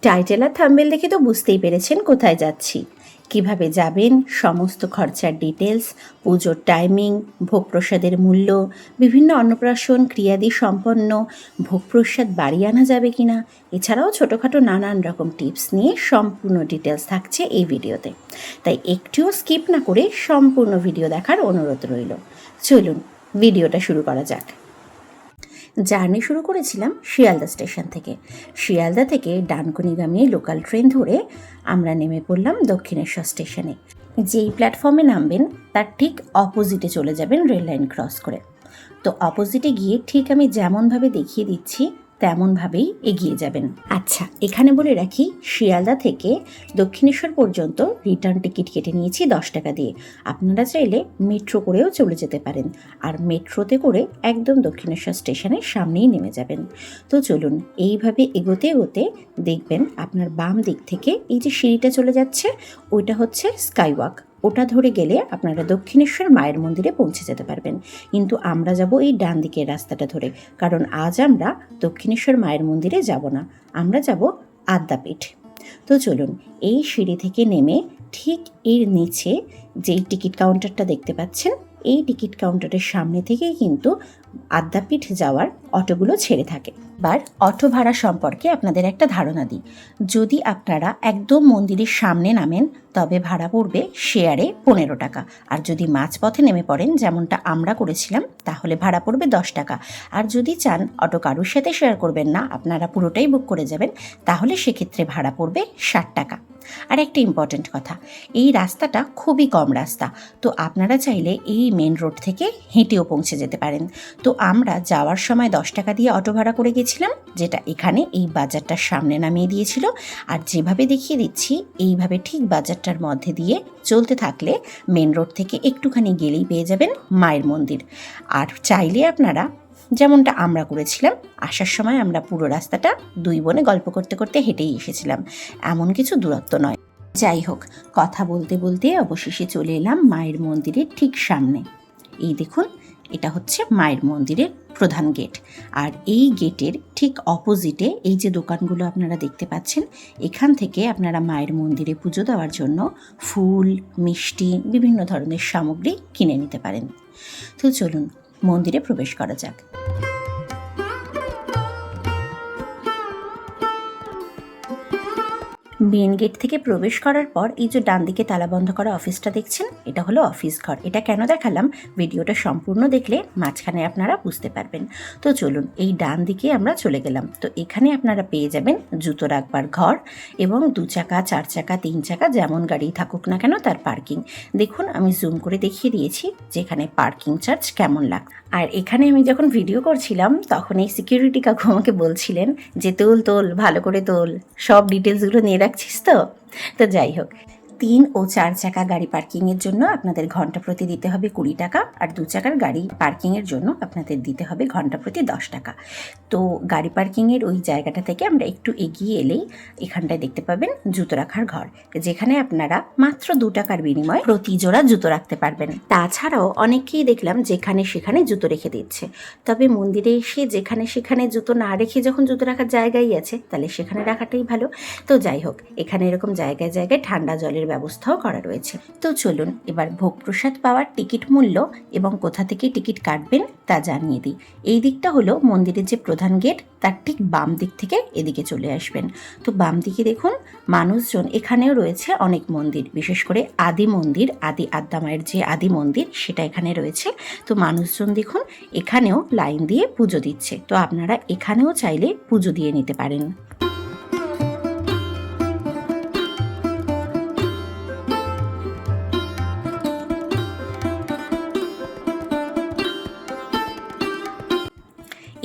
Title আর thumbnail দেখে তো বুঝতেই পেরেছেন কোথায় যাচ্ছি, কিভাবে যাবেন, সমস্ত খরচার ডিটেলস, পুজোর টাইমিং, ভোগ প্রসাদের মূল্য, বিভিন্ন অন্নপ্রাশন ক্রিয়াদি সম্পন্ন ভোগ প্রসাদ বাড়ি আনা যাবে কিনা, এছাড়াও ছোটোখাটো নানান রকম টিপস নিয়ে সম্পূর্ণ ডিটেলস থাকছে এই ভিডিওতে। তাই একটুও স্কিপ না করে সম্পূর্ণ ভিডিও দেখার অনুরোধ রইল। চলুন ভিডিওটা শুরু করা যাক। জার্নি শুরু করেছিলাম শিয়ালদা স্টেশন থেকে। শিয়ালদা থেকে ডানকুনিগামী লোকাল ট্রেন ধরে আমরা নেমে পড়লাম দক্ষিণেশ্বর স্টেশনে। যেই প্ল্যাটফর্মে নামবেন তার ঠিক অপোজিটে চলে যাবেন রেল লাইন ক্রস করে। তো অপোজিটে গিয়ে ঠিক আমি যেমনভাবে দেখিয়ে দিচ্ছি তেমনভাবেই এগিয়ে যাবেন। আচ্ছা, এখানে বলে রাখি, শিয়ালদা থেকে দক্ষিণেশ্বর পর্যন্ত রিটার্ন টিকিট কেটে নিয়েছি 10 টাকা দিয়ে। আপনারা চাইলে মেট্রো করেও চলে যেতে পারেন, আর মেট্রোতে করে একদম দক্ষিণেশ্বর স্টেশনের সামনেই নেমে যাবেন। তো চলুন এইভাবে এগোতে এগোতে দেখবেন আপনার বাম দিক থেকে এই যে সিঁড়িটা চলে যাচ্ছে, ওইটা হচ্ছে স্কাইওয়াক। ওটা ধরে গেলে আপনারা দক্ষিণেশ্বর মায়ের মন্দিরে পৌঁছে যেতে পারবেন। কিন্তু আমরা যাব এই ডান দিকের রাস্তাটা ধরে, কারণ আজ আমরা দক্ষিণেশ্বর মায়ের মন্দিরে যাব না, আমরা যাব আদ্যাপীঠ। তো চলুন এই সিঁড়ি থেকে নেমে ঠিক এর নিচে যেই টিকিট কাউন্টারটা দেখতে পাচ্ছেন, এই টিকিট কাউন্টারের সামনে থেকেই কিন্তু আদ্যাপীঠ যাওয়ার অটোগুলো ছেড়ে থাকে। এবার অটো ভাড়া সম্পর্কে আপনাদের একটা ধারণা দিই। যদি আপনারা একদম মন্দিরের সামনে নামেন তবে ভাড়া পড়বে শেয়ারে 15 টাকা, আর যদি মাঝপথে নেমে পড়েন যেমনটা আমরা করেছিলাম তাহলে ভাড়া পড়বে 10 টাকা। আর যদি চান অটো কারুর সাথে শেয়ার করবেন না, আপনারা পুরোটাই বুক করে যাবেন, তাহলে সেক্ষেত্রে ভাড়া পড়বে 60 টাকা। আর একটা ইম্পর্ট্যান্ট কথা, এই রাস্তাটা খুবই কম রাস্তা, তো আপনারা চাইলে এই মেন রোড থেকে হেঁটেও পৌঁছে যেতে পারেন। তো আমরা যাওয়ার সময় 10 টাকা দিয়ে অটো ভাড়া করে গেছিলাম, যেটা এখানে এই বাজারটার সামনে নামিয়ে দিয়েছিল। আর যেভাবে দেখিয়ে দিচ্ছি এইভাবে ঠিক বাজারটার মধ্যে দিয়ে চলতে থাকলে মেন রোড থেকে একটুখানি গেলেই পেয়ে যাবেন মায়ের মন্দির। আর চাইলে আপনারা যেমনটা আমরা করেছিলাম, আসার সময় আমরা পুরো রাস্তাটা দুই বোনে গল্প করতে করতে হেঁটেই এসেছিলাম, এমন কিছু দূরত্ব নয়। যাই হোক, কথা বলতে বলতে অবশেষে চলে এলাম মায়ের মন্দিরের ঠিক সামনে। এই দেখুন, এটা হচ্ছে মায়ের মন্দিরের প্রধান গেট। আর এই গেটের ঠিক অপোজিটে এই যে দোকানগুলো আপনারা দেখতে পাচ্ছেন, এখান থেকে আপনারা মায়ের মন্দিরে পুজো দেওয়ার জন্য ফুল, মিষ্টি, বিভিন্ন ধরনের সামগ্রী কিনে নিতে পারেন। তো চলুন মন্দিরে প্রবেশ করা যাক। মেন গেট থেকে প্রবেশ করার পর এই যে ডান দিকে তালা বন্ধ করা অফিসটা দেখছেন, এটা হলো অফিস ঘর। এটা কেন দেখালাম, ভিডিওটা সম্পূর্ণ দেখলে মাঝখানে আপনারা বুঝতে পারবেন। তো চলুন এই ডান দিকে আমরা চলে গেলাম। তো এখানে আপনারা পেয়ে যাবেন জুতো রাখবার ঘর এবং 2 চাকা, 4 চাকা, 3 চাকা যেমন গাড়ি থাকুক না কেন তার পার্কিং। দেখুন আমি জুম করে দেখিয়ে দিয়েছি যেখানে পার্কিং চার্জ কেমন লাগে। আর এখানে আমি যখন ভিডিও করছিলাম তখন এই সিকিউরিটি কাকু আমাকে বলছিলেন যে তোল তোল, ভালো করে তোল, সব ডিটেলসগুলো নিয়ে রাখছিস তো। তো যাই হোক, 3 ও 4 চাকা গাড়ি পার্কিংয়ের জন্য আপনাদের ঘন্টা প্রতি দিতে হবে 20 টাকা, আর 2 চাকার গাড়ি পার্কিংয়ের জন্য আপনাদের দিতে হবে ঘন্টা প্রতি 10 টাকা। তো গাড়ি পার্কিংয়ের ওই জায়গাটা থেকে আমরা একটু এগিয়ে এলেই এখানটায় দেখতে পাবেন জুতো রাখার ঘর, যেখানে আপনারা মাত্র 2 টাকার বিনিময়ে প্রতি জোড়া জুতো রাখতে পারবেন। তাছাড়াও অনেকেই দেখলাম যেখানে সেখানে জুতো রেখে দিচ্ছে, তবে মন্দিরে এসে যেখানে সেখানে জুতো না রেখে যখন জুতো রাখার জায়গাই আছে তাহলে সেখানে রাখাটাই ভালো। তো যাই হোক, এখানে এরকম জায়গায় জায়গায় ঠান্ডা জলের ব্যবস্থাও করা রয়েছে। তো চলুন এবার ভোগ প্রসাদ পাওয়ার টিকিট মূল্য এবং কোথা থেকে টিকিট কাটবেন তা জানিয়ে দিই। এই দিকটা হলো মন্দিরের যে প্রধান গেট, তার ঠিক বাম দিক থেকে এদিকে চলে আসবেন। তো বাম দিকে দেখুন মানুষজন, এখানেও রয়েছে অনেক মন্দির, বিশেষ করে আদি মন্দির, আদি আদ্যামায়ের যে আদি মন্দির সেটা এখানে রয়েছে। তো মানুষজন দেখুন এখানেও লাইন দিয়ে পুজো দিচ্ছে, তো আপনারা এখানেও চাইলে পুজো দিয়ে নিতে পারেন।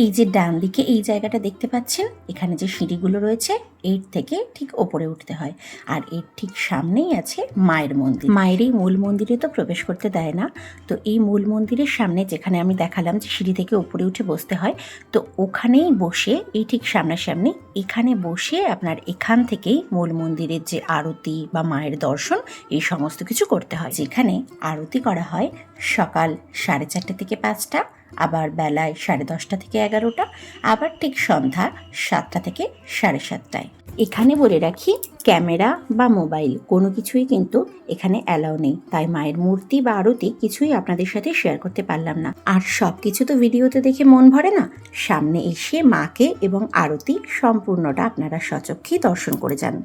এই যে ডান দিকে এই জায়গাটা দেখতে পাচ্ছেন, এখানে যে সিঁড়িগুলো রয়েছে এর থেকে ঠিক ওপরে উঠতে হয়, আর এর ঠিক সামনেই আছে মায়ের মন্দির। মায়ের এই মূল মন্দিরে তো প্রবেশ করতে দেয় না, তো এই মূল মন্দিরের সামনে যেখানে আমি দেখালাম যে সিঁড়ি থেকে উপরে উঠে বসতে হয়, তো ওখানেই বসে এই ঠিক সামনাসামনি এখানে বসে আপনার এখান থেকেই মূল মন্দিরের যে আরতি বা মায়ের দর্শন এই সমস্ত কিছু করতে হয়। যেখানে আরতি করা হয় সকাল 4:30 থেকে 5টা আবার বেলায় 10:30 থেকে 11টা, আবার ঠিক সন্ধ্যা 7টা থেকে 7:30টায়। এখানে বলে রাখি, ক্যামেরা বা মোবাইল কোনো কিছুই কিন্তু এখানে অ্যালাউ নেই, তাই মায়ের মূর্তি বা আরতি কিছুই আপনাদের সাথে শেয়ার করতে পারলাম না। আর সব কিছু তো ভিডিওতে দেখে মন ভরে না, সামনে এসে মাকে এবং আরতি সম্পূর্ণটা আপনারা স্বচক্ষেই দর্শন করে যান।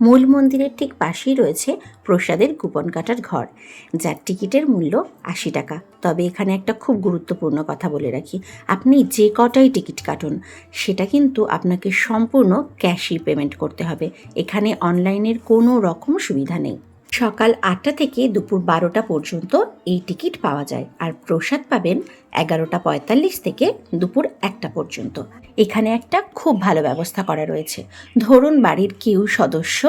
মূল মন্দিরের ঠিক পাশেই রয়েছে প্রসাদের কুপন কাটার ঘর, যার টিকিটের মূল্য 80 টাকা। তবে এখানে একটা খুব গুরুত্বপূর্ণ কথা বলে রাখি, আপনি যে কটাই টিকিট কাটুন সেটা কিন্তু আপনাকে সম্পূর্ণ ক্যাশই পেমেন্ট করতে হবে। এখানে অনলাইনের কোনো রকম সুবিধা নেই। সকাল 8টা থেকে দুপুর 12টা পর্যন্ত এই টিকিট পাওয়া যায়, আর প্রসাদ পাবেন 11:45 থেকে দুপুর 1টা পর্যন্ত। এখানে একটা খুব ভালো ব্যবস্থা করা রয়েছে। ধরুন বাড়ির কেউ সদস্য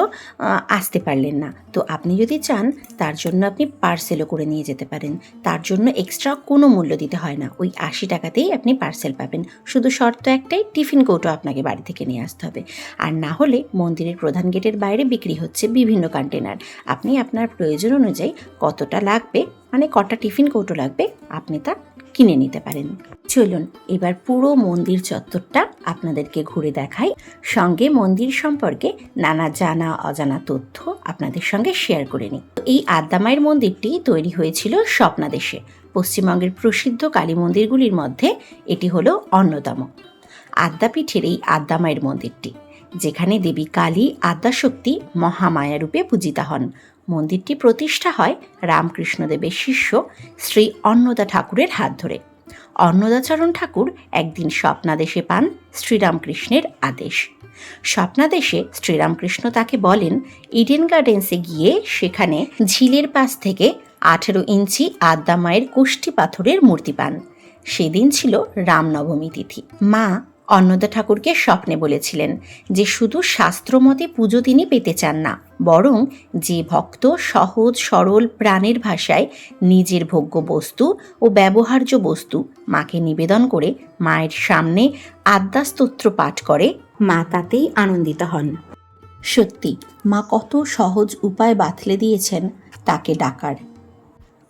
আসতে পারলেন না, তো আপনি যদি চান তার জন্য আপনি পার্সেলও করে নিয়ে যেতে পারেন। তার জন্য এক্সট্রা কোনো মূল্য দিতে হয় না, ওই 80 টাকাতেই আপনি পার্সেল পাবেন। শুধু শর্ত একটাই, টিফিন কৌটো আপনাকে বাড়ি থেকে নিয়ে আসতে হবে। আর না হলে মন্দিরের প্রধান গেটের বাইরে বিক্রি হচ্ছে বিভিন্ন কন্টেনার, আপনি আপনার প্রয়োজন অনুযায়ী কতটা লাগবে, মানে কটা টিফিন কৌটো লাগবে, আপনি তা কিনে নিতে পারেন। চলুন এবার পুরো মন্দির চত্বরটা আপনাদেরকে ঘুরে দেখাই, সঙ্গে মন্দির সম্পর্কে নানা জানা অজানা তথ্য আপনাদের সঙ্গে শেয়ার করে নিই। এই আদ্যামায়ের মন্দিরটি তৈরি হয়েছিল স্বপ্নাদেশে। পশ্চিমবঙ্গের প্রসিদ্ধ কালী মন্দিরগুলির মধ্যে এটি হলো অন্যতম। আদ্যাপীঠের এই আদ্যামায়ের মন্দিরটি, যেখানে দেবী কালী আদ্যাশক্তি মহামায়া রূপে পূজিতা হন। মন্দিরটি প্রতিষ্ঠা হয় রামকৃষ্ণদেবের শিষ্য শ্রী অন্নদা ঠাকুরের হাত ধরে। অন্নদাচরণ ঠাকুর একদিন স্বপ্নাদেশে পান শ্রীরামকৃষ্ণের আদেশ। স্বপ্নাদেশে শ্রীরামকৃষ্ণ তাকে বলেন ইডেন গার্ডেন্সে গিয়ে সেখানে ঝিলের পাশ থেকে 18 ইঞ্চি আদ্যামায়ের কোষ্ঠী পাথরের মূর্তি পান। সেদিন ছিল রামনবমী তিথি। মা অন্নদা ঠাকুরকে স্বপ্নে বলেছিলেন যে শুধু শাস্ত্রমতে পুজো তিনি পেতে চান না, বরং যে ভক্ত সহজ সরল প্রাণের ভাষায় নিজের ভোগ্য বস্তু ও ব্যবহার্য বস্তু মাকে নিবেদন করে মায়ের সামনে আদ্যাস্তোত্র পাঠ করে, মা তাতেই আনন্দিত হন। সত্যি মা কত সহজ উপায় বাতলে দিয়েছেন তাকে ডাকার।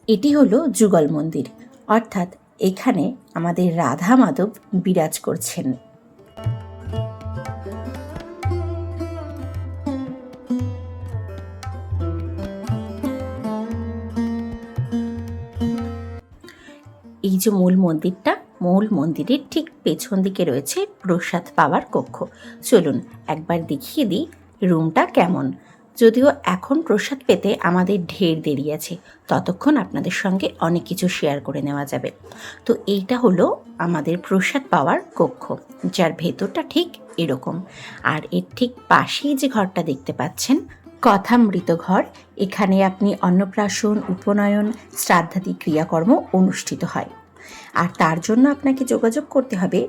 এটি হলো যুগল মন্দির, অর্থাৎ এখানে আমাদের রাধা মাধব বিরাজ করছেন। এই যে মূল মন্দিরটা, মূল মন্দিরের ঠিক পেছন দিকে রয়েছে প্রসাদ পাওয়ার কক্ষ। চলুন একবার দেখিয়ে দিই রুমটা কেমন। যদিও এখন প্রসাদ পেতে আমাদের ঢের দেরি আছে, ততক্ষণ আপনাদের সঙ্গে অনেক কিছু শেয়ার করে নেওয়া যাবে। তো এইটা হলো আমাদের প্রসাদ পাওয়ার কক্ষ, যার ভেতরটা ঠিক এরকম। আর এর ঠিক পাশেই যে ঘরটা দেখতে পাচ্ছেন, কথামৃত ঘর, এখানে আপনি অন্নপ্রাশন, উপনয়ন, শ্রাদ্ধাদি ক্রিয়াকর্ম অনুষ্ঠিত হয়। আর তার জন্য আপনাকে যোগাযোগ করতে হবে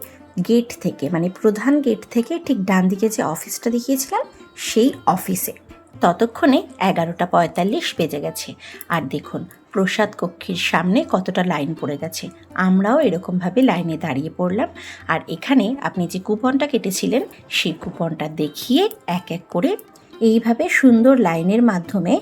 গেট থেকে, মানে প্রধান গেট থেকে ঠিক ডান দিকে যে অফিসটা দেখিয়েছিলাম সেই অফিসে। ততক্ষণে 11:45 বেজে গেছে। আর দেখুন প্রসাদ কক্ষের সামনে কতটা লাইন পড়ে গেছে। আমরাও এরকমভাবে লাইনে দাঁড়িয়ে পড়লাম। আর এখানে আপনি যে কুপনটা কেটেছিলেন সেই কুপনটা দেখিয়ে এক এক করে এইভাবে সুন্দর লাইনের মাধ্যমে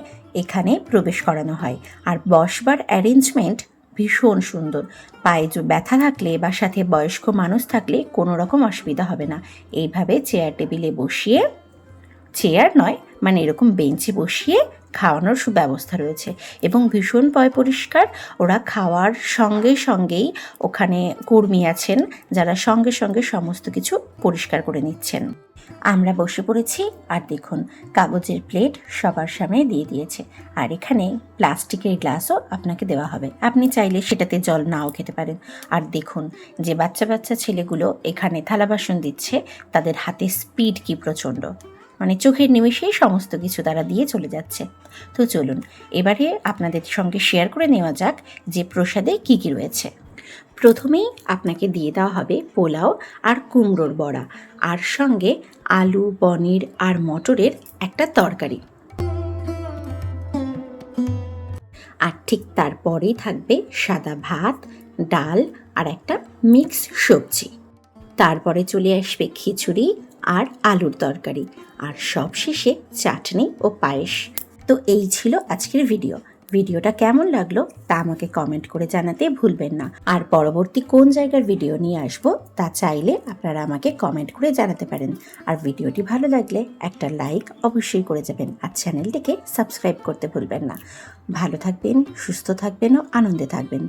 এখানে প্রবেশ করানো হয়। আর বসবার অ্যারেঞ্জমেন্ট ভীষণ সুন্দর। পায়ে ব্যথা থাকলে বা সাথে বয়স্ক মানুষ থাকলে কোনো রকম অসুবিধা হবে না। এইভাবে চেয়ার টেবিলে বসিয়ে, চেয়ার নয় মানে এরকম বেঞ্চে বসিয়ে খাওয়ানোর সুব্যবস্থা রয়েছে এবং ভীষণ পরিষ্কার। ওরা খাওয়ার সঙ্গে সঙ্গেই ওখানে কর্মী আছেন যারা সঙ্গে সঙ্গে সমস্ত কিছু পরিষ্কার করে নিচ্ছেন। আমরা বসে পড়েছি আর দেখুন কাগজের প্লেট সবার সামনে দিয়ে দিয়েছে। আর এখানে প্লাস্টিকের গ্লাসও আপনাকে দেওয়া হবে, আপনি চাইলে সেটাতে জল নাও খেতে পারেন। আর দেখুন যে বাচ্চা বাচ্চা ছেলেগুলো এখানে থালা বাসন দিচ্ছে, তাদের হাতে স্পিড কি প্রচণ্ড, মানে চোখের নিমেষেই সমস্ত কিছু তারা দিয়ে চলে যাচ্ছে। তো চলুন এবারে আপনাদের সঙ্গে শেয়ার করে নেওয়া যাক যে প্রসাদে কী কী রয়েছে। প্রথমেই আপনাকে দিয়ে দেওয়া হবে পোলাও আর কুমড়োর বড়া, আর সঙ্গে আলু, পনির আর মটরের একটা তরকারি। আর ঠিক তারপরেই থাকবে সাদা ভাত, ডাল আর একটা মিক্স সবজি। তারপরে চলে আসবে খিচুড়ি আর আলুর তরকারি, আর সবশেষে চাটনি ও পায়েস। তো এই ছিল আজকের ভিডিও। ভিডিওটা কেমন লাগলো তা আমাকে কমেন্ট করে জানাতে ভুলবেন না। আর পরবর্তী কোন জায়গার ভিডিও নিয়ে আসবো তা চাইলে আপনারা আমাকে কমেন্ট করে জানাতে পারেন। আর ভিডিওটি ভালো লাগলে একটা লাইক অবশ্যই করে যাবেন, আর চ্যানেলটিকে সাবস্ক্রাইব করতে ভুলবেন না। ভালো থাকবেন, সুস্থ থাকবেন ও আনন্দে থাকবেন।